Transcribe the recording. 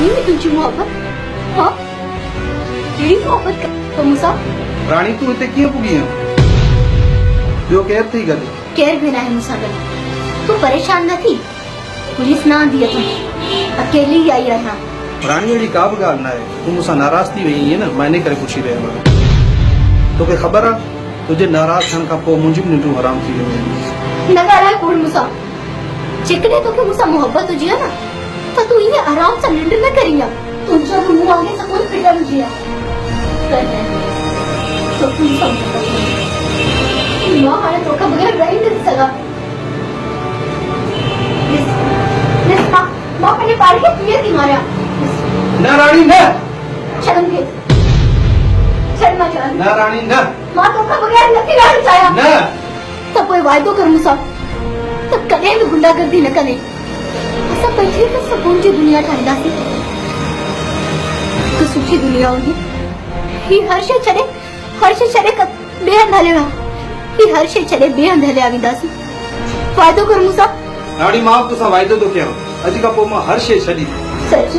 ये तुझी मोहब्बत हाँ केड़ी मोहब्बत तो मूसा राणी तू इते कीअं पुगी आहे ॿियो केरु थी गॾु केर भी ना है मूसा गल तू परेशान न थी पुलिस ना आंदी अथई अकेली ही आई आहियां राणी अहिड़ी का बि ॻाल्हि न आहे तूं मूंसां नाराज़ थी वई आहीं न मां इन करे पुछी रहियो आहियां तोखे ख़बर आहे तुंहिंजे नाराज़ थियण खां पोइ मुंहिंजी बि निंडूं हराम थी वेंदियूं आहिनि न ॻाल्हाए कोन मूंसां जेकॾहिं तोखे मूंसां मोहब्बत हुजे न त तूं ईअं आराम सां निंड न करीं तुंहिंजो बि मुंहुं आगे सकून फिटल हुजे तोखे मूंसां मां हाणे तोखां बग़ैर रही नथी सघां मां पंहिंजे पाण खे कीअं थी मारियां न राणी न छॾ मूंखे छॾ मां चवां न राणी न मां तोखां बग़ैर नथी रहण चाहियां न त पोइ वाइदो कर मूंसां त कॾहिं बि गुंडागर्दी न कंदे असां पंहिंजी हिकु सुकून जी दुनिया ठाहींदासीं हिकु सुठी दुनिया हूंदी ही हर शइ छॾे ॿिए हंधि हले विया ही हर शइ छॾे ॿिए हंधि हलिया वेंदासीं वाइदो कर मूंसां राणी मां तोसां वाइदो थो कयां अॼु खां पोइ मां हर शइ छॾी सच